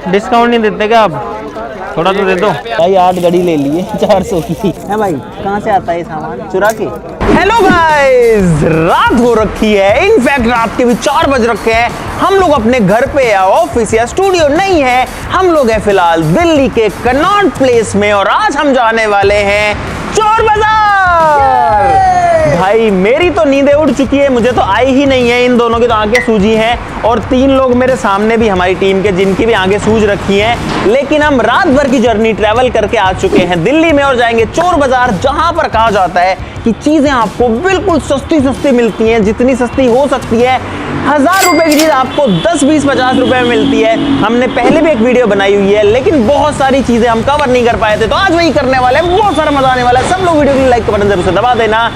Discount नहीं देते क्या आप? थोड़ा तो दे दो भाई। 8 घड़ी ले लिए 400 की है भाई। कहाँ से आता है ये सामान? चुरा के। हेलो गाइस, रात हो रखी है, इनफैक्ट रात के भी 4 बज रखे हैं। हम लोग अपने घर पे या ऑफिस या स्टूडियो नहीं है, हम लोग हैं फिलहाल दिल्ली के कनॉट प्लेस में और आज हम जाने वाले हैं चोर बाजार। भाई मेरी तो नींदें उड़ चुकी है, मुझे तो आई ही नहीं है। इन दोनों की तो आंखें सूजी हैं और 3 लोग मेरे सामने भी हमारी टीम के जिनकी भी आंखें सूज रखी हैं। लेकिन हम रात भर की जर्नी ट्रैवल करके आ चुके हैं दिल्ली में और जाएंगे चोर बाजार, जहां पर कहा जाता है कि चीजें आपको बिल्कुल सस्ती मिलती हैं, जितनी सस्ती हो सकती है। 1000 रुपए की चीज आपको 10, 20, 50 रुपए में मिलती है। हमने पहले भी एक वीडियो बनाई हुई है, लेकिन बहुत सारी चीजें हम कवर नहीं कर पाए थे, तो आज वही करने वाले हैं। बहुत सारा मजा आने वाला है। सब लोग वीडियो की लाइक का बटन जरूर से दबा देना।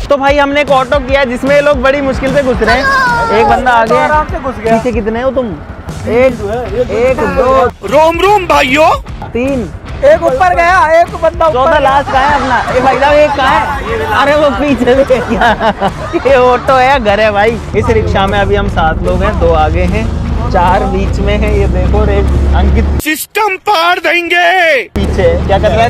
तो भाई हमने एक ऑटो किया जिसमें लोग बड़ी मुश्किल से घुस रहे हैं। एक बंदा आगे आराम से घुस गया। पीछे कितने हो तुम? एक 2 रोम भाइयों 3। एक ऊपर गया, एक बंदा चौथा लास्ट का है अपना। ए भाई साहब, एक कहाँ है? अरे वो पीछे से क्या ये ऑटो है या घर है भाई? इस रिक्शा में अभी हम 7 लोग हैं, 2 आगे हैं, 4 बीच में है। ये देखो रे अंकित, सिस्टम पार देंगे। पीछे क्या कर रहा है?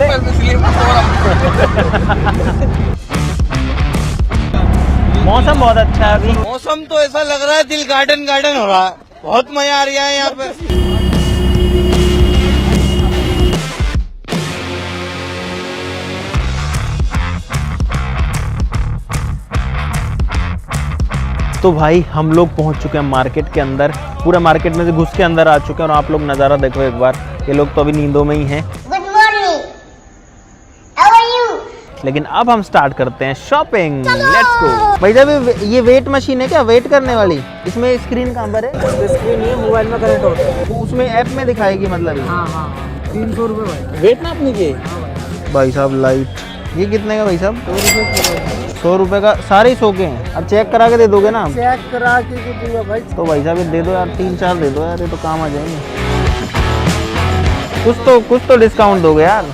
मौसम बहुत अच्छा है अभी। मौसम तो ऐसा लग रहा है दिल गार्डन गार्डन हो रहा है। बहुत मजा आ रहा है यहाँ पे। तो भाई हम लोग पहुंच चुके हैं मार्केट के अंदर। पूरा मार्केट में से घुस के अंदर आ चुके हैं और आप लोग नज़ारा देखो एक बार। ये लोग तो अभी नींदों में ही हैं। Good morning, how are you? लेकिन अब हम स्टार्ट करते हैं शॉपिंग। Let's go. भाई साहब ये वेट मशीन है क्या, वेट करने वाली? इसमें स्क्रीन कहाँ पर है? स्क्रीन ये मोबाइल में कनेक्ट होता है। उसमें ऐप में दिखाएगी मतलब? हाँ 300 रुपए भाई। वेट नापने के? भाई साहब लाइट ये कितने का भाई साहब? 100 रुपए का। सारे ही 100 के हैं। अब चेक करा के दे दोगे ना? चेक करा के दूंगा भाई। तो भाई साहब ये दे दो यार, 3-4 दे दो यार, ये तो काम आ जाएंगे। कुछ तो डिस्काउंट दोगे यार।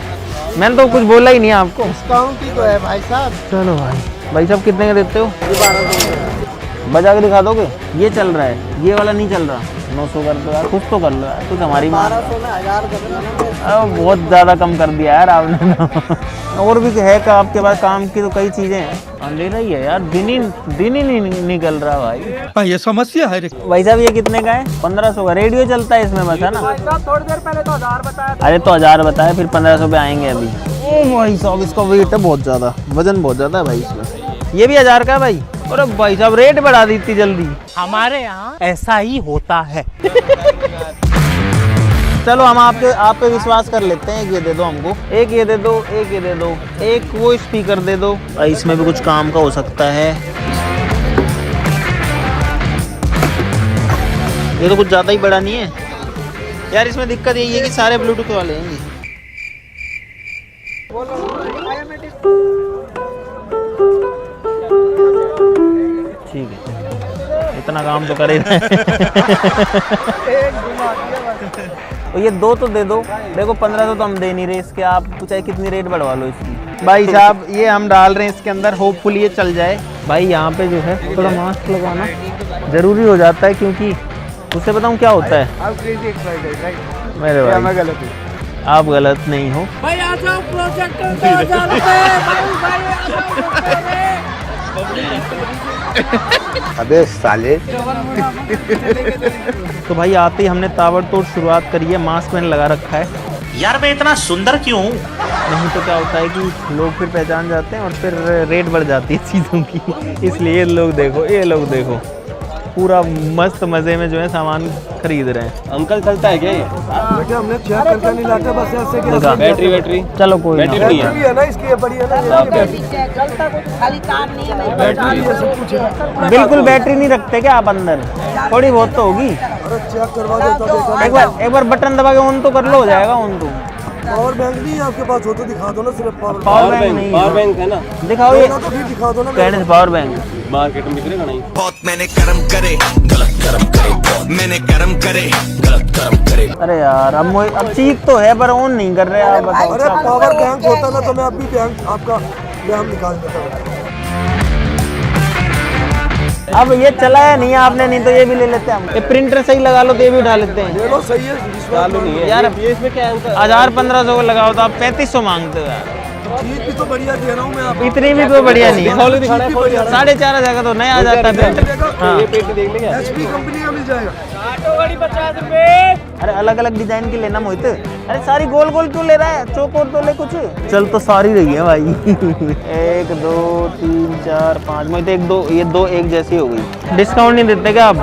मैंने तो कुछ बोला ही नहीं आपको। डिस्काउंट ही तो है भाई साहब। चलो भाई साहब कितने का देते हो? 1200 बजा के दिखा दोगे? ये चल रहा है, ये वाला नहीं चल रहा। 900 कर दो यार, कुछ तो कर लो यार, कुछ हमारी माँ। 1200 में 1000 कर देना। बहुत ज़्यादा कम कर दिया यार आपने। और भी है का आपके पास काम की तो कई चीज़ें हैं। अंधेरा ही है यार, दिन ही नहीं निकल रहा भाई। ये समस्या है। भाई साहब ये कितने का है? 1500 का। रेडियो चलता है इसमें बस, है ना? थोड़ी देर पहले तो 1000 बताया। अरे तो 1000 बताया, फिर 1500 पे आएंगे अभी। ओ भाई साहब इसका वेट है बहुत ज़्यादा, वजन बहुत ज़्यादा है भाई इसमें। ये भी 1000 का है भाई। अरे भाई साहब रेट बढ़ा दी इतनी जल्दी। हमारे यहाँ ऐसा ही होता है। चलो हम आप पे विश्वास कर लेते हैं। एक ये दे दो हमको, एक ये दे दो, एक ये दे दो, एक वो स्पीकर दे दो भाई। इसमें भी कुछ काम का हो सकता है। ये तो कुछ ज़्यादा ही बड़ा नहीं है यार। इसमें दिक्कत यही है कि सारे ब्लूटूथ वाले हैं ये। ठीक है, इतना काम तो करे। तो ये 2 तो दे दो। देखो 1500 तो हम दे नहीं रहे इसके, आप चाहे कितनी रेट बढ़वा लो इसकी। भाई साहब ये हम डाल रहे हैं इसके अंदर, होपफुली ये चल जाए। भाई यहाँ पे जो है थोड़ा मास्क लगाना ज़रूरी हो जाता है, क्योंकि उससे बताऊँ क्या होता है। मेरे भाई मैं गलत हूँ? आप गलत नहीं हो भाई। आ जाओ प्रोजेक्टर पे, आ जाओ अबे साले। तो भाई आते ही हमने ताबड़तोड़ शुरुआत करी है। मास्क मैंने लगा रखा है यार मैं इतना सुंदर क्यों हूँ? नहीं तो क्या होता है कि लोग फिर पहचान जाते हैं और फिर रेट बढ़ जाती है चीज़ों की। इसलिए ये लोग देखो पूरा मस्त मजे में जो है सामान खरीद रहे हैं। अंकल चलता है क्या ये? हमने चेक करके नहीं लाते बस ऐसे कि देखा? बैटरी चलो कोई बैटरी ना। नहीं है। है ना इसकी, ये बड़ी है ना। खाली तार नहीं है। बैटरी ये सब कुछ है। बिल्कुल बैटरी नहीं रखते क्या आप अंदर? थोड़ी बहुत तो होगी। अरे चेक करवा देता। एक बार बटन दबा के ऑन तो कर लो, हो जाएगा ऑन तो। पावर बैंक नहीं है आपके पास? हो तो दिखा दो ना, सिर्फ पावर पावर बैंक नहीं पावर बैंक है ना? दिखाओ ये। तो फिर दिखा दो ना। कहने से पावर बैंक मार्केट में बिकरेगा नहीं। बहुत मैंने कर्म करे, गलत कर्म करे, बहुत मैंने कर्म करे, गलत कर्म करे। अरे यार अब चीख तो है पर ऑन नहीं कर रहे आप, बताओ। अरे पावर बैंक होता ना तो मैं अभी बैंक आपका बैंक निकाल देता हूँ। अब ये चलाया नहीं है आपने, नहीं तो ये भी ले लेते हैं हम। ये प्रिंटर सही लगा लो तो ये भी उठा लेते हैं। चलो सही है, चालू नहीं है यार ये इसमें क्या है? 1000-1500 को लगाओ तो आप 3500 मांगते हो यार। चीज भी तो बढ़िया दे रहा हूँ मैं आपको। इतनी भी तो बढ़िया नहीं है। खोल दिखाना है, खोल दिखाना 4500 का तो नया आ जाता है प्रिंटर। हाँ। ये पेटी देख लेंगे। एचपी कंपनी का मिल जाएगा। अरे अलग अलग डिजाइन की लेना मोहित। अरे सारी गोल गोल क्यों ले रहा है, चौकोर तो ले कुछ। चल तो सारी रही है भाई। 1 2 3 4 5 मोहित 1 2 ये 2 एक जैसी हो गई। डिस्काउंट नहीं देते क्या आप?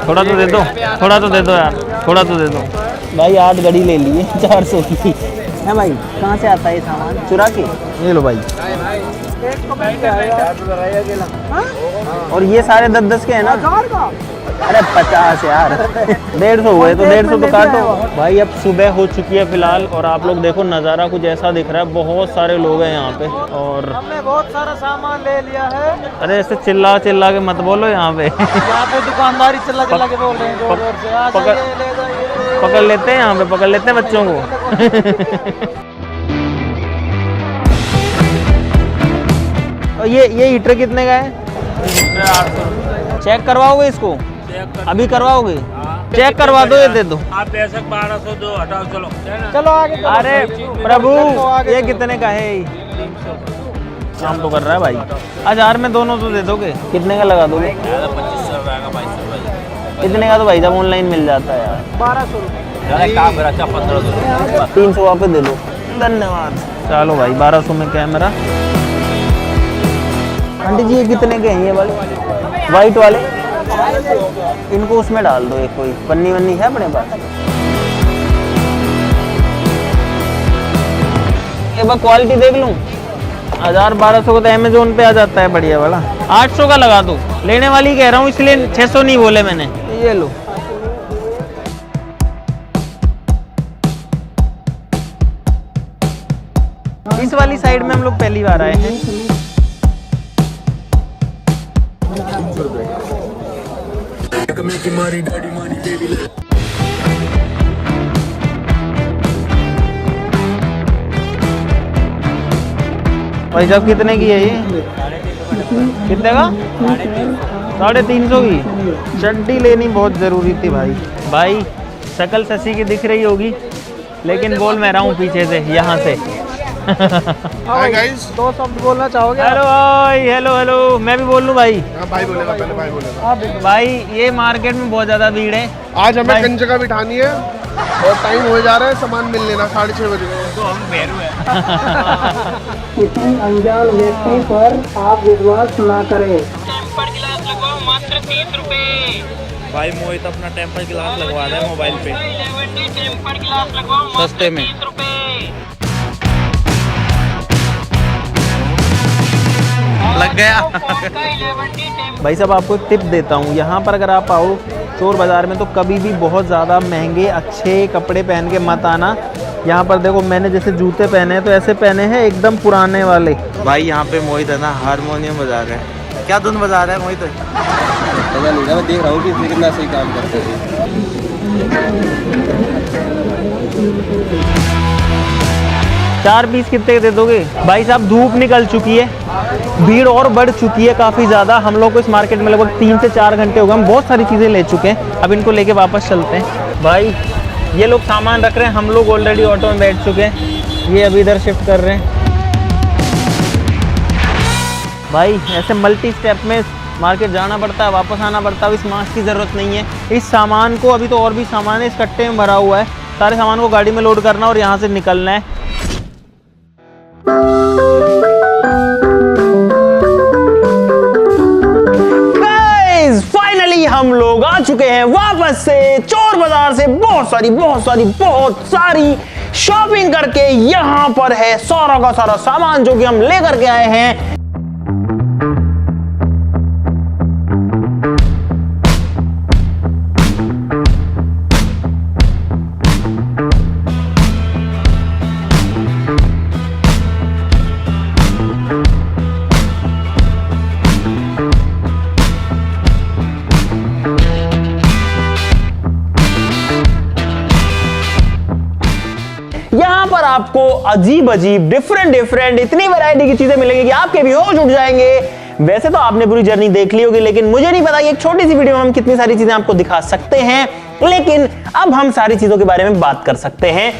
थोड़ा तो दे दो, थोड़ा तो दे दो यार, थोड़ा तो दे दो भाई। 8 घड़ी ले लिए 400 की है भाई। कहाँ से आता है ये सामान? चुरा के। ये लो भाई। और ये सारे 10-10 के हैं ना? अरे 50 यार। 150 हुए तो 150 तो काटो भाई। अब सुबह हो चुकी है फिलहाल और आप लोग देखो नज़ारा कुछ ऐसा दिख रहा है। बहुत सारे लोग हैं यहाँ पे और हमने बहुत सारा सामान ले लिया है। अरे ऐसे चिल्ला चिल्ला के मत बोलो यहाँ पे। यहाँ पे दुकानदारी चिल्ला चिल्ला के बोल रहे हैं जोर जोर से। आ पकड़- जाइए, ले जाइए। पकड़ लेते हैं यहाँ पे, पकड़ लेते हैं बच्चों को। और ये हीटर कितने का है? 800। चेक करवाओगे इसको? अभी करवाओगे? चेक करवा दो, ये दे दो। आप पैसे 1200 दो, हटाओ चलो। चलो आगे चलो। अरे प्रभु ये कितने का है? काम तो कर रहा है भाई। 1000 में दोनों तो दे दोगे? कितने का लगा दोगे? 2500 का 2200। इतने का तो भाई साहब ऑनलाइन मिल जाता है यार। 1200 रुपये। काम मेरा 1500। 300 आप दे दो। धन्यवाद। चलो भाई 1200 में कैमरा। आंटी जी ये कितने के हैं ये वाले वाइट वाले? इनको उसमें डाल दो। एक कोई पन्नी वन्नी है अपने पास? एक बार क्वालिटी देख लूं। 1000-1200 को तो अमेजोन पे आ जाता है बढ़िया वाला। 800 का लगा दो। लेने वाली कह रहा हूँ इसलिए 600 नहीं बोले मैंने। ये लो। इस वाली साइड में हम लोग पहली बार आए हैं। भाई साहब कितने की है ये? कितने का? 350 की। चड्डी लेनी बहुत जरूरी थी भाई। भाई शक्ल शशि की दिख रही होगी लेकिन बोल मैं रहा हूँ पीछे से, यहाँ से। Hi guys. 2 शब्द बोलना चाहोगे? हेलो भाई। Hello hello. मैं भी बोल लूँ भाई? हाँ भाई बोलेगा, पहले भाई बोलेगा। भाई ये मार्केट में बहुत ज्यादा भीड़ है। आज हमें भाई- कई जगह बिठानी है और टाइम हो जा रहा है, सामान मिल लेना 6:30 बजे। तो हम बेरू है। किसी अनजान व्यक्ति पर आप विश्वास ना करें। भाई मोहित अपना टेम्पर ग्लास लगवा रहा है मोबाइल पे सस्ते में। लग गया। भाई साहब आपको एक टिप देता हूँ। यहाँ पर अगर आप आओ चोर बाज़ार में तो कभी भी बहुत ज़्यादा महंगे अच्छे कपड़े पहन के मत आना। यहाँ पर देखो मैंने जैसे जूते पहने हैं तो ऐसे पहने हैं एकदम पुराने वाले। भाई यहाँ पे मोहित है ना हारमोनियम बजा रहा है। क्या धुन बजा रहा है मोहित? पता नहीं ना, मैं देख रहा हूँ कि इसमें कितना सही काम करते हैं। 4 पीस कितने के दे दोगे? भाई साहब धूप निकल चुकी है, भीड़ और बढ़ चुकी है काफ़ी ज़्यादा। हम लोग को इस मार्केट में लगभग 3 से 4 घंटे हो गए। हम बहुत सारी चीज़ें ले चुके हैं, अब इनको लेके वापस चलते हैं। भाई ये लोग सामान रख रहे हैं, हम लोग ऑलरेडी ऑटो में बैठ चुके हैं। ये अभी इधर शिफ्ट कर रहे हैं। भाई ऐसे मल्टी स्टेप में मार्केट जाना पड़ता है, वापस आना पड़ता है। इस मास्क की ज़रूरत नहीं है। इस सामान को अभी तो और भी सामान है इस कट्टे में भरा हुआ है। सारे सामान को गाड़ी में लोड करना और यहाँ से निकलना है। फाइनली हम लोग आ चुके हैं वापस से चोर बाजार से। बहुत सारी शॉपिंग करके यहाँ पर है सारा का सारा सामान जो कि हम लेकर के आए हैं। यहाँ पर आपको अजीब डिफरेंट इतनी वैरायटी की चीजें मिलेंगी कि आपके भी होश उठ जाएंगे। वैसे तो आपने पूरी जर्नी देख ली होगी, लेकिन मुझे नहीं पता कि एक छोटी सी वीडियो में हम कितनी सारी चीजें आपको दिखा सकते हैं। लेकिन अब हम सारी चीजों के बारे में बात कर सकते हैं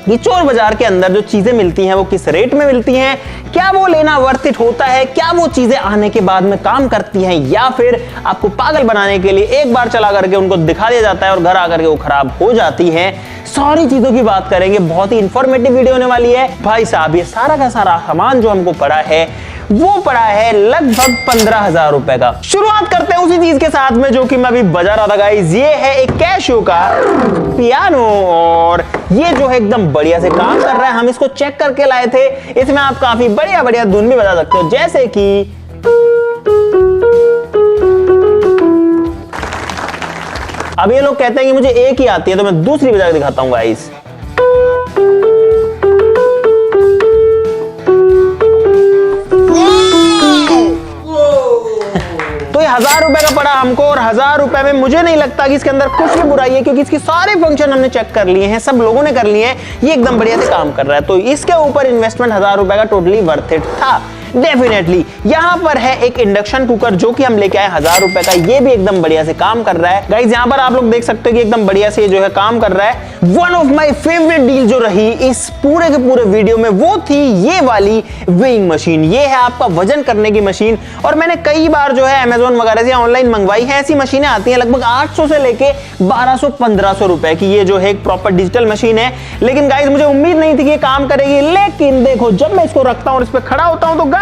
कि चोर बाजार के अंदर जो चीजें मिलती हैं वो किस रेट में मिलती हैं, क्या वो लेना वर्थ इट होता है, क्या वो चीजें आने के बाद में काम करती हैं, या फिर आपको पागल बनाने के लिए एक बार चला करके उनको दिखा दिया जाता है और घर आकर के वो खराब हो जाती हैं। सारी चीजों की बात करेंगे, बहुत ही इंफॉर्मेटिव वीडियो होने वाली है। भाई साहब ये सारा का सारा सामान जो हमको पड़ा है वो पड़ा है लगभग 15,000 रुपए का। शुरुआत करते हैं उसी चीज के साथ में जो कि मैं अभी बजा रहा था गाइस। ये है एक कैशियो का पियानो और ये जो है एकदम बढ़िया से काम कर रहा है। हम इसको चेक करके लाए थे। इसमें आप काफी बढ़िया बढ़िया धुन भी बजा सकते हो, जैसे कि अब ये लोग कहते हैं कि मुझे एक ही आती है, तो मैं दूसरी बजा के दिखाता हूं गाइस। तो ये 1000 रुपए का पड़ा हमको, और 1000 रुपए में मुझे नहीं लगता कि इसके अंदर कुछ भी बुराई है, क्योंकि इसके सारे फंक्शन हमने चेक कर लिए हैं, सब लोगों ने कर लिए हैं। ये एकदम बढ़िया से काम कर रहा है, तो इसके ऊपर इन्वेस्टमेंट 1000 रुपए का टोटली वर्थ इट था डेफिनेटली। यहां पर है एक इंडक्शन कुकर जो कि हम लेके आए 1000 रुपए का, ये भी एकदम बढ़िया से काम कर रहा है गाइस। यहां पर आप लोग देख सकते हो कि एकदम बढ़िया से जो है काम कर रहा है। One of my favourite deal जो रही इस पूरे के पूरे वीडियो में वो थी ये वाली वेइंग मशीन। ये है आपका वजन करने की मशीन, और मैंने कई बार जो है अमेज़न वगैरह से ऑनलाइन मंगवाई है। ऐसी मशीनें आती हैं लगभग 800 से लेके 1200-1500 रुपए की। ये जो है एक प्रॉपर डिजिटल मशीन है, लेकिन गाइस मुझे उम्मीद नहीं थी कि ये काम करेगी। लेकिन देखो जब मैं इसको रखता हूं और इस पे खड़ा होता हूं तो गाइस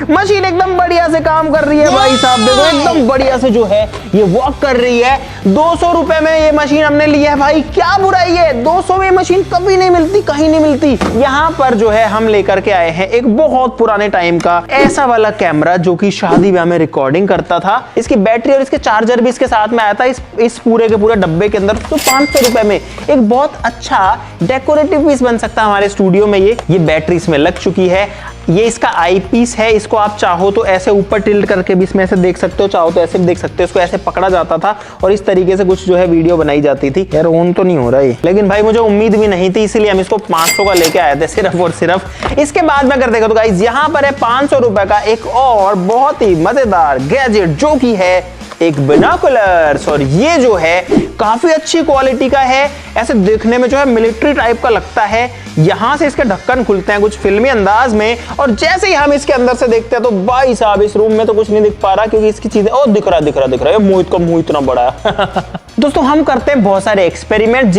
मशीन एकदम बढ़िया से काम कर रही है। भाई साहब देखो एकदम बढ़िया से जो है ये वॉक कर रही है। 200 रुपए में ये मशीन हमने ली है भाई, क्या बुराई है। 200 में मशीन कभी नहीं मिलती, कहीं नहीं मिलती। यहाँ पर जो है हम लेकर के आए हैं एक बहुत पुराने टाइम का ऐसा वाला कैमरा जो कि शादी ब्याह में रिकॉर्डिंग करता था। इसकी बैटरी और इसके चार्जर भी इसके साथ में आया था इस पूरे के पूरे डब्बे के अंदर। तो 500 रुपए में एक बहुत अच्छा डेकोरेटिव पीस बन सकता है हमारे स्टूडियो में। ये बैटरी इसमें लग चुकी है। ये इसका आई पीस है, इसको आप चाहो तो ऐसे ऊपर टिल्ट करके भी इसमें ऐसे देख सकते हो, चाहो तो ऐसे भी देख सकते हो। इसको ऐसे पकड़ा जाता था और इस तरीके से कुछ जो है वीडियो बनाई जाती थी। यार ऑन तो नहीं हो रहा है, लेकिन भाई मुझे उम्मीद भी नहीं थी, इसलिए हम इसको 500 का लेके आए थे सिर्फ और सिर्फ। इसके बाद में अगर देखो तो गाइस यहाँ पर है 500 रुपए का एक और बहुत ही मजेदार गैजेट जो कि है एक बिनोकुलर्स, और ये जो है काफी अच्छी क्वालिटी का है। ऐसे देखने में जो है मिलिट्री टाइप का लगता है। यहां से इसके ढक्कन खुलते हैं कुछ फिल्मी अंदाज में, और जैसे ही हम इसके अंदर से देखते हैं तो भाई साहब इस रूम में तो कुछ नहीं दिख पा रहा, क्योंकि इसकी चीजें ओ दिख रहा है। मुंह का मुंह इतना बड़ा है। दोस्तों हम करते हैं बहुत सारे एक्सपेरिमेंट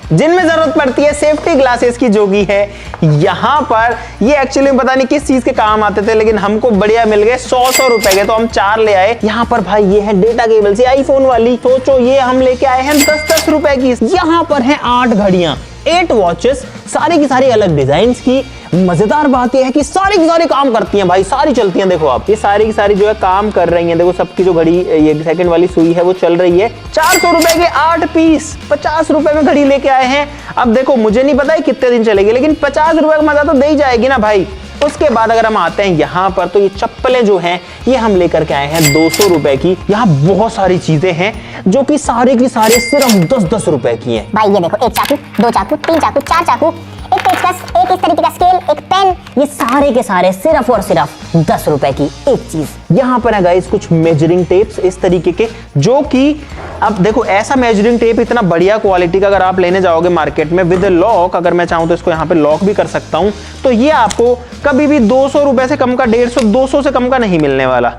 जिनमें जरूरत पड़ती है सेफ्टी ग्लासेस की, जो की है यहाँ पर। ये एक्चुअली पता नहीं किस चीज के काम आते थे, लेकिन हमको बढ़िया मिल गए 100 रुपए के, तो हम 4 ले आए। यहाँ पर भाई ये है डेटा केबल से आईफोन वाली, सोचो ये हम लेके आए हैं 10-10 रुपए की। यहाँ पर है 8 घड़ियां, 8 वॉचेस, सारी की सारी अलग डिजाइन की। मजेदार बात यह है कि सारी की सारी काम करती हैं भाई, सारी चलती हैं। देखो आप ये सारी की सारी जो है काम कर रही हैं। देखो सबकी जो घड़ी ये सेकंड वाली सुई है वो चल रही है। 400 रुपए के 8 पीस, 50 रुपए में घड़ी लेके आए हैं। अब देखो मुझे नहीं पता है कितने दिन चलेगी, लेकिन 50 रुपए का मजा तो दे ही जाएगी ना भाई। उसके बाद अगर हम आते हैं यहाँ पर, तो ये चप्पलें जो हैं ये हम लेकर के आए हैं 200 रुपए की। यहाँ बहुत सारी चीजें हैं जो कि सारे की सारे सिर्फ 10-10 रुपए की हैं। भाई ये देखो, 1 चाकू, 2 चाकू, 3 चाकू, 4 चाकू, एक पेचकस, एक इस तरीके का स्केल, एक पेन, ये सारे के सारे सिर्फ और सिर्फ 10 रुपए की एक चीज। यहाँ पर है गाइस कुछ मेजरिंग टेप्स इस तरीके के, जो कि अब देखो ऐसा मेजरिंग टेप इतना बढ़िया क्वालिटी का अगर आप लेने जाओगे मार्केट में विद लॉक, अगर मैं चाहूं तो इसको यहाँ पे लॉक भी कर सकता हूं, तो ये आपको कभी भी 200 रुपए से कम का, 150-200 से कम का नहीं मिलने वाला।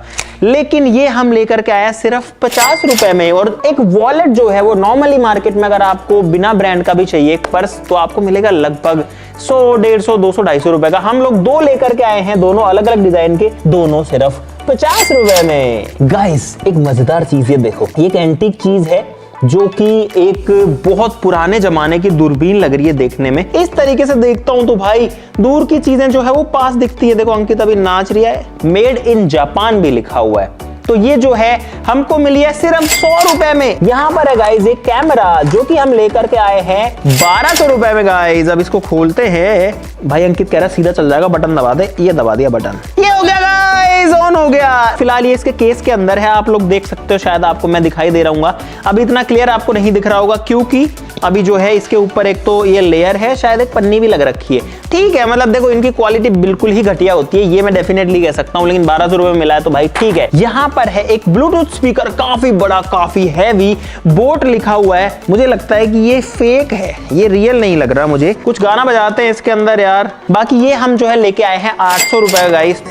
लेकिन ये हम लेकर के आया सिर्फ 50 रुपए में। और एक वॉलेट जो है वो नॉर्मली मार्केट में अगर आपको बिना ब्रांड का भी चाहिए एक पर्स, तो आपको मिलेगा लगभग 100, 150, 200, 250 रुपए का। हम लोग 2 लेकर के आए हैं, दोनों अलग अलग डिजाइन के, दोनों सिर्फ 50 रुपए में। गाइस एक मजेदार चीज ये देखो, ये एक एंटीक चीज है जो कि एक बहुत पुराने जमाने की दूरबीन लग रही है देखने में। इस तरीके से देखता हूं तो भाई दूर की चीजें जो है वो पास दिखती है। देखो अंकित अभी नाच रही है, मेड इन जापान भी लिखा हुआ है। तो ये जो है हमको मिली है सिर्फ 100 रुपए में। यहाँ पर है गाइज एक कैमरा जो कि हम लेकर के आए हैं 1200 रुपए में गाइज। अब इसको खोलते हैं। भाई अंकित कह रहा सीधा चल जाएगा, बटन दबा दे। ये दबा दिया बटन, ये हो गया गाइज, ऑन हो गया। फिलहाल ये इसके केस के अंदर है, आप लोग देख सकते हो, शायद आपको मैं दिखाई दे रहा हूँ। अभी इतना क्लियर आपको नहीं दिख रहा होगा क्योंकि अभी जो है इसके ऊपर एक तो ये लेयर है, शायद एक पन्नी भी लग रखी है। ठीक है, मतलब देखो इनकी क्वालिटी बिल्कुल ही घटिया होती है, ये मैं डेफिनेटली कह सकता हूँ, लेकिन 1200 रुपए में मिला है तो भाई ठीक है। यहाँ पर है एक ब्लूटूथ स्पीकर, काफी बड़ा, काफी हैवी, बोट लिखा हुआ है। मुझे लगता है कि ये फेक है, ये रियल नहीं लग रहा मुझे। कुछ गाना बजाते हैं इसके अंदर यार। बाकी ये हम जो है लेके आए हैं 800 रुपए का गाइस।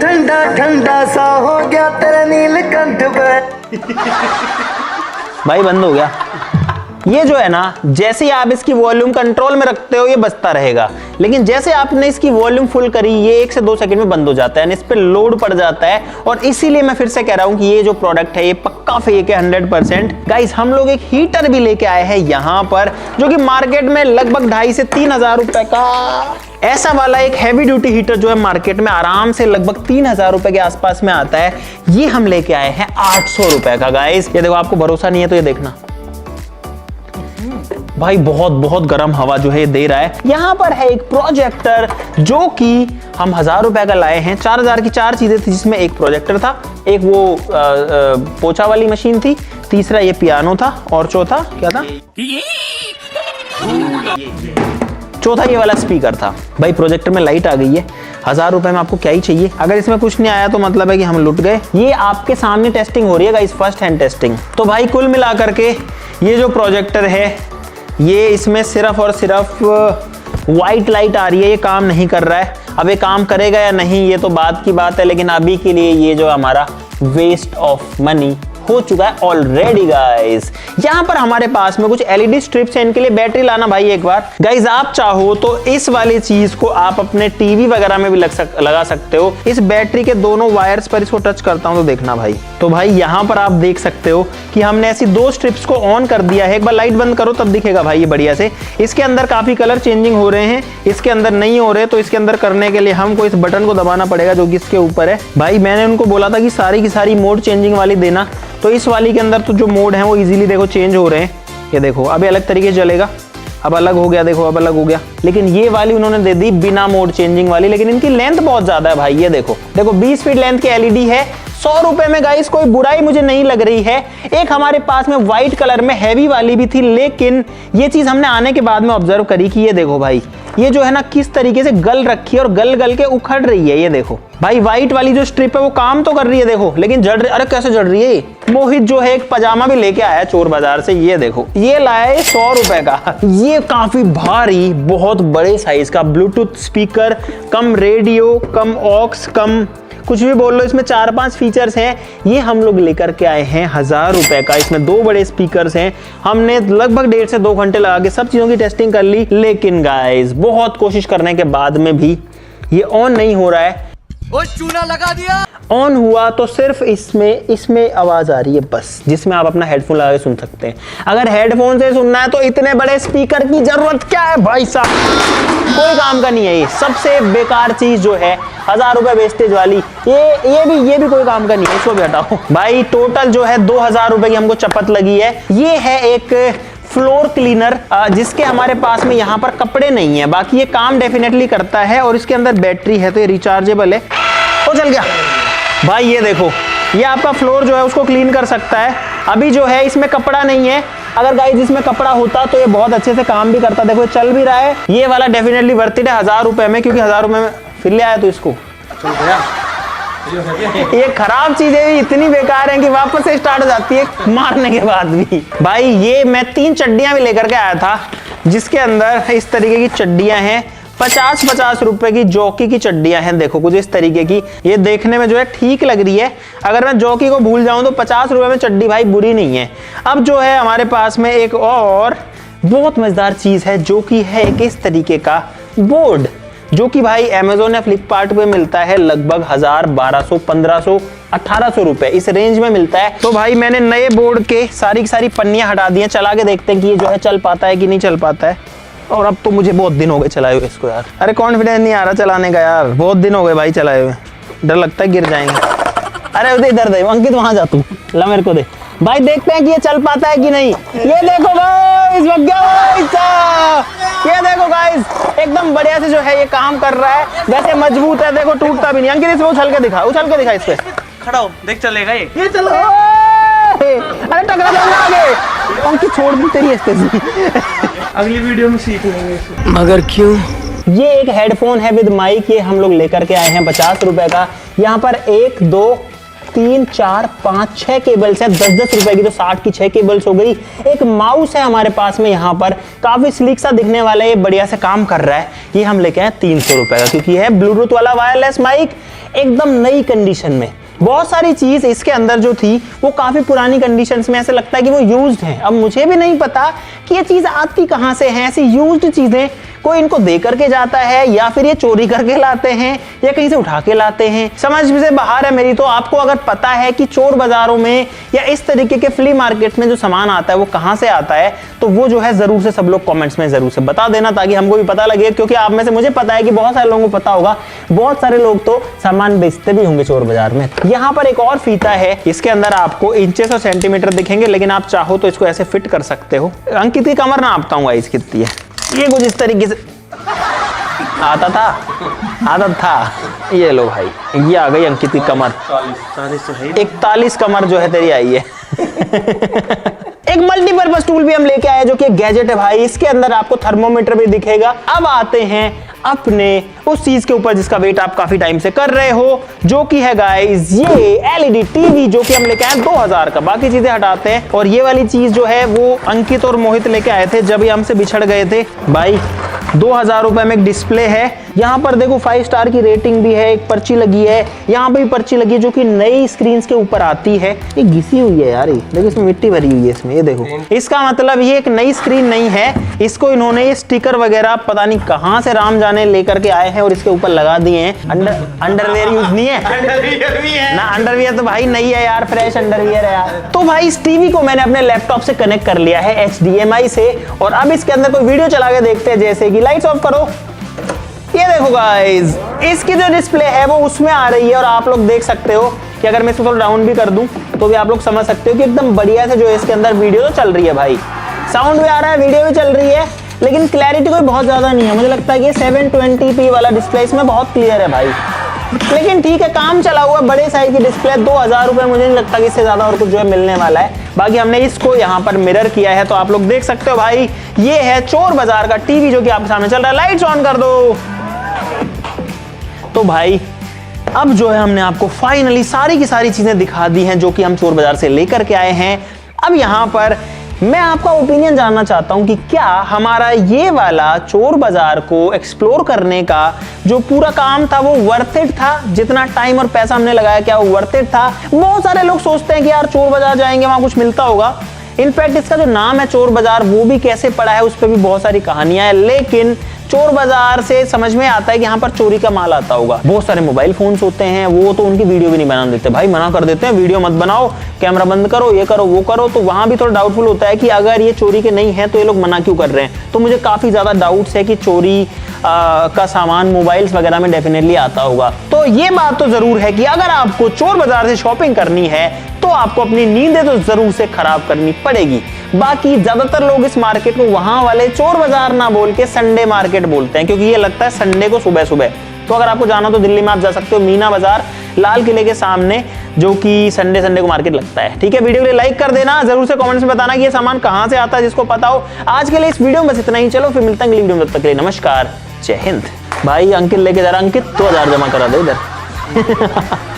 ठंडा ठंडा सा हो गया तेरा नीलकंठ पे। भाई बंद हो गया। ये जो है ना, जैसे ही आप इसकी वॉल्यूम कंट्रोल में रखते हो ये बजता रहेगा, लेकिन जैसे आपने इसकी वॉल्यूम फुल करी ये 1 से 2 सेकंड में बंद हो जाता है, इस पे लोड पड़ जाता है। और इसीलिए मैं फिर से कह रहा हूं कि ये जो प्रोडक्ट है ये पक्का फेक है 100%। गाइस हम लोग एक हीटर भी लेके आए हैं यहाँ पर, जो कि मार्केट में लगभग 2500 से 3000 रुपए का, ऐसा वाला एक हैवी ड्यूटी हीटर जो है मार्केट में आराम से लगभग 3000 रुपए के आसपास में आता है। ये हम लेके आए हैं 800 रुपए का गाइस। ये देखो, आपको भरोसा नहीं है तो ये देखना भाई, बहुत बहुत गर्म हवा जो है दे रहा है। यहाँ पर है एक प्रोजेक्टर जो कि हम 1000 रुपए का लाए हैं। 4000 की 4 चीजें थी, जिसमें एक प्रोजेक्टर था, एक वो पोछा वाली मशीन थी, तीसरा ये पियानो था, और चौथा क्या था, चौथा ये वाला स्पीकर था। भाई प्रोजेक्टर में लाइट आ गई है, 1000 रुपए में आपको क्या ही चाहिए। अगर इसमें कुछ नहीं आया तो मतलब है कि हम लुट गए। ये आपके सामने टेस्टिंग हो रही है गाइस, फर्स्ट हैंड टेस्टिंग। तो भाई कुल मिला करके ये जो प्रोजेक्टर है, ये इसमें सिर्फ और सिर्फ वाइट लाइट आ रही है, ये काम नहीं कर रहा है। अब ये काम करेगा या नहीं ये तो बात की बात है, लेकिन अभी के लिए ये जो हमारा वेस्ट ऑफ मनी हो चुका है ऑलरेडी गाइस। यहाँ पर हमारे पास में कुछ एलईडी स्ट्रिप्स हैं, इनके लिए बैटरी लाना भाई एक बार। गाइस आप चाहो तो इस वाली चीज को आप अपने टीवी वगैरह में भी लगा सकते हो। इस बैटरी के दोनों वायर्स पर इसको टच करता हूं तो देखना भाई, तो भाई यहाँ पर आप देख सकते हो कि हमने ऐसी 2 स्ट्रिप्स को ऑन कर दिया है। एक बार लाइट बंद करो तब दिखेगा भाई ये बढ़िया से। इसके अंदर काफी कलर चेंजिंग हो रहे हैं, इसके अंदर नहीं हो रहे, तो इसके अंदर करने के लिए हमको इस बटन को दबाना पड़ेगा जो कि इसके ऊपर है। भाई मैंने उनको बोला था कि सारी की सारी मोड चेंजिंग वाली देना, तो इस वाली के अंदर तो जो मोड है वो इजीली देखो चेंज हो रहे हैं। ये देखो अभी अलग तरीके से चलेगा, अब अलग हो गया, देखो अब अलग हो गया। लेकिन ये वाली उन्होंने दे दी बिना मोड चेंजिंग वाली, लेकिन इनकी लेंथ बहुत ज्यादा है भाई। ये देखो 20 फीट लेंथ की एलईडी है, 100 रुपए में गाइस कोई बुराई मुझे नहीं लग रही है। एक हमारे पास में व्हाइट कलर में हैवी वाली भी थी, लेकिन ये चीज हमने आने के बाद में ऑब्जर्व करी कि ये देखो भाई, ये जो है ना किस तरीके से गल रखी है और गल गल के उखड़ रही है। ये देखो भाई व्हाइट वाली जो स्ट्रिप है वो काम तो कर रही है देखो, लेकिन जड़ रही। अरे कैसे जड़ रही है। मोहित जो है एक पजामा भी लेके आया चोर बाजार से, ये देखो ये लाया है 100 रुपए का। ये काफी भारी बहुत बड़े साइज का ब्लूटूथ स्पीकर, कम रेडियो, कम ऑक्स, कम कुछ भी बोल लो, इसमें 4-5 फीचर्स हैं। ये हम लोग लेकर के आए हैं 1000 रुपए का। इसमें 2 बड़े स्पीकर्स हैं। हमने लगभग 1.5 से 2 घंटे लगा के सब चीजों की टेस्टिंग कर ली, लेकिन गाइस बहुत कोशिश करने के बाद में भी ये ऑन नहीं हो रहा है। वो चूना लगा दिया। ऑन हुआ तो सिर्फ इसमें आवाज आ रही है बस, जिसमें आप अपना हेडफोन लगा के सुन सकते हैं। अगर हेडफोन से सुनना है तो इतने बड़े स्पीकर की जरूरत क्या है भाई साहब, कोई काम का नहीं है। ये सबसे बेकार चीज जो है 1000 रुपए वेस्टेज वाली, ये भी कोई काम का नहीं है, इसको भी हटाओ भाई। टोटल जो है 2000 रुपए की हमको चपत लगी है। ये है एक फ्लोर क्लीनर, जिसके हमारे पास में यहाँ पर कपड़े नहीं है, बाकी ये काम डेफिनेटली करता है। और इसके अंदर बैटरी है तो ये रिचार्जेबल है। ओ चल गया भाई। ये देखो ये आपका फ्लोर जो है उसको क्लीन कर सकता है। अभी जो है इसमें कपड़ा नहीं है, अगर गाइस इसमें कपड़ा होता तो ये बहुत अच्छे से काम भी करता। देखो चल भी रहा है। ये वाला डेफिनेटली वर्थ इट है 1000 रुपए में, क्योंकि 1000 रुपए में फिर ले आया तो इसको ये खराब चीजें इतनी बेकार हैं कि वापस से स्टार्ट हो जाती है मारने के बाद भी। भाई ये मैं 3 चड्डियां भी लेकर के आया था, जिसके अंदर इस तरीके की चड्डियां हैं। 50-50 रुपए की जॉकी की चड्डियां हैं। देखो कुछ इस तरीके की, ये देखने में जो है ठीक लग रही है। अगर मैं जॉकी को भूल जाऊं तो 50 रुपए में चड्डी भाई बुरी नहीं है। अब जो है हमारे पास में एक और बहुत मजेदार चीज है, जो कि है एक इस तरीके का बोर्ड, जो कि भाई अमेजोन या फ्लिपकार्ट पे मिलता है लगभग 1000, 1200, 1500, 1800 रुपए इस रेंज में मिलता है। तो भाई मैंने नए बोर्ड के सारी की सारी पन्नियां हटा दी हैं, चला के देखते हैं कि ये जो है चल पाता है कि नहीं चल पाता है। और अब तो मुझे बहुत दिन हो गए चलाए हुए इसको यार। अरे कॉन्फिडेंस नहीं आ रहा चलाने का यार, बहुत दिन हो गए भाई चलाए हुए, डर लगता है गिर जाएंगे। अरे इधर दे अंकित, वहां जा तू, ला मेरे को दे भाई, देखते हैं कि ये चल पाता है कि नहीं। ये देखो गाइस, ये देखो गाइस एकदम बढ़िया से जो है ये काम कर रहा है। वैसे मजबूत है, देखो टूटता भी नहीं। अंकित इसमें उछल के दिखा इस पे, खड़ा हो देख चलेगा ये चलो। अरे टकरा जाऊंगा आगे। अंकित छोड़ दी तेरी स्टेजी। अगली वीडियो में सीख लेंगे इसे। मगर क्यों? ये एक हेडफोन है विद माइक, ये हम लोग लेकर के आए हैं 50 रुपए का। यहाँ पर 1 2 3 4 5 6 केबल्स हैं 10-10 रुपए की, तो 60 की 6 केबल्स हो गई। एक माउस है हमारे पास में यहाँ पर, काफी स्लीक सा दिखने वाला है, ये बढ़िया से काम कर रहा है। ये हम लेके आए 300 रुपए का, क्योंकि है ब्लूटूथ वाला वायरलेस माइक, एकदम नई कंडीशन में। बहुत सारी चीज इसके अंदर जो थी वो काफी पुरानी कंडीशंस में, ऐसे लगता है कि वो यूज्ड है। अब मुझे भी नहीं पता कि ये चीज आती कहां से है, ऐसी यूज्ड चीजें कोई इनको दे करके जाता है या फिर ये चोरी करके लाते हैं या कहीं से उठा के लाते हैं, समझ से बाहर है मेरी। तो आपको अगर पता है कि चोर बाजारों में या इस तरीके के फ्ली मार्केट में जो सामान आता है वो कहां से आता है, तो वो जो है जरूर से सब लोग कमेंट्स में जरूर से बता देना, ताकि हमको भी पता लगे। क्योंकि आप में से मुझे पता है कि बहुत सारे लोगों को पता होगा, बहुत सारे लोग तो सामान बेचते भी होंगे चोर बाजार में। यहाँ पर एक और फीता है, इसके अंदर आपको इंचेस और सेंटीमीटर दिखेंगे, लेकिन आप चाहो तो इसको ऐसे फिट कर सकते हो। अंकित की कमर नापता हूँ गाइस कितनी है, ये कुछ इस तरीके से आता था, आदत था। ये लो भाई, ये आ गई अंकित की कमर, 41 कमर जो है तेरी आई है। एक मल्टीपर्पज टूल भी हम लेके आए जो कि एक गैजेट है भाई, इसके अंदर आपको थर्मोमीटर भी दिखेगा। अब आते हैं अपने उस चीज के ऊपर जिसका वेट आप काफी टाइम से कर रहे हो, जो कि है गाइस ये एलईडी टीवी, जो कि हम लेके आए 2000 का। बाकी चीजें हटाते हैं, और ये वाली चीज जो है वो अंकित और मोहित लेके आए थे जब ये हमसे बिछड़ गए थे भाई। 2000 रुपए में एक डिस्प्ले है, यहाँ पर देखो 5 स्टार की रेटिंग भी है, एक पर्ची लगी है, यहाँ पे भी पर्ची लगी है जो कि नई स्क्रीन के ऊपर आती है। ये घिसी हुई है यार, ये देखो इसमें मिट्टी भरी हुई है इसमें, ये देखो। इसका मतलब ये एक नई स्क्रीन नहीं है, इसको इन्होंने ये स्टिकर वगैरह पता नहीं कहाँ से राम जाने लेकर के आए हैं और इसके ऊपर लगा दिए हैं। अंडरवेयर यूज नहीं है, अंडरवियर भी है ना, अंडरवियर तो भाई नहीं है यार, फ्रेश अंडरवियर है यार। तो भाई इस टीवी को मैंने अपने लैपटॉप से कनेक्ट कर लिया है HDMI से, और अब इसके अंदर कोई वीडियो चला के देखते हैं। जैसे कि लाइट्स ऑफ करो, ये देखो गाइस, इसकी जो डिस्प्ले है वो उसमें आ रही है, और आप लोग देख सकते हो कि अगर मैं इसको थोड़ा डाउन भी कर दूं तो भी आप लोग समझ सकते हो कि एकदम बढ़िया से जो है इसके अंदर वीडियो तो चल रही है भाई, साउंड भी आ रहा है, वीडियो भी चल रही है, लेकिन क्लैरिटी कोई बहुत ज्यादा नहीं है। मुझे लगता है कि 720p वाला डिस्प्ले इसमें बहुत क्लियर है भाई, लेकिन ठीक है, काम चला हुआ बड़े साइज की डिस्प्ले। 2000 रुपए, मुझे नहीं लगता कि इससे ज्यादा और कुछ जो है मिलने वाला है। बाकी हमने इसको यहाँ पर मिरर किया है, तो आप लोग देख सकते हो भाई, ये है चोर बाजार का टीवी जो कि आपके सामने चल रहा है। लाइट्स ऑन कर दो। तो भाई अब जो है हमने आपको फाइनली सारी की सारी चीजें दिखा दी हैं जो कि हम चोर बाजार से लेकर के आए हैं। अब यहाँ पर मैं आपका ओपिनियन जानना चाहता हूं कि क्या हमारा ये वाला चोर बाजार को एक्सप्लोर करने का जो पूरा काम था वो वर्थ इट था, जितना टाइम और पैसा हमने लगाया क्या वो वर्थ इट था। बहुत सारे लोग सोचते हैं कि यार चोर बाजार जाएंगे वहां कुछ मिलता होगा, इनफैक्ट इसका जो नाम है चोर बाजार वो भी कैसे पड़ा है उस पर भी बहुत सारी कहानियां हैं, लेकिन चोर बाजार से समझ में आता है कि यहाँ पर चोरी का माल आता होगा। बहुत सारे मोबाइल फोन्स होते हैं, वो तो उनकी वीडियो भी नहीं बना देते भाई, मना कर देते हैं वीडियो मत बनाओ, कैमरा बंद करो, ये करो वो करो। तो वहां भी थोड़ा डाउटफुल होता है कि अगर ये चोरी के नहीं है तो ये लोग मना क्यों कर रहे हैं। तो मुझे काफी ज्यादा डाउट्स है कि चोरी का सामान मोबाइल्स वगैरह में डेफिनेटली आता होगा। तो ये बात तो जरूर है कि अगर आपको चोर बाजार से शॉपिंग करनी है तो आपको अपनी नींदें तो जरूर से खराब करनी पड़ेगी। बाकी ज्यादातर लोग इस मार्केट को वहां वाले चोर बाजार ना बोल के संडे मार्केट बोलते हैं, क्योंकि ये लगता है संडे को सुबह सुबह। तो अगर आपको जाना तो दिल्ली में आप जा सकते हो मीना बाजार, लाल किले के सामने, जो कि संडे को मार्केट लगता है। ठीक है, वीडियो के लिए लाइक कर देना, जरूर से कमेंट्स में बताना कि ये सामान कहां से आता है जिसको पता हो। आज के लिए इस वीडियो में बस इतना ही, चलो फिर मिलते हैं अगली वीडियो में, तब तक के लिए नमस्कार, जय हिंद। भाई अंकित लेके जा रहा, अंकित 2000 जमा करा दे इधर।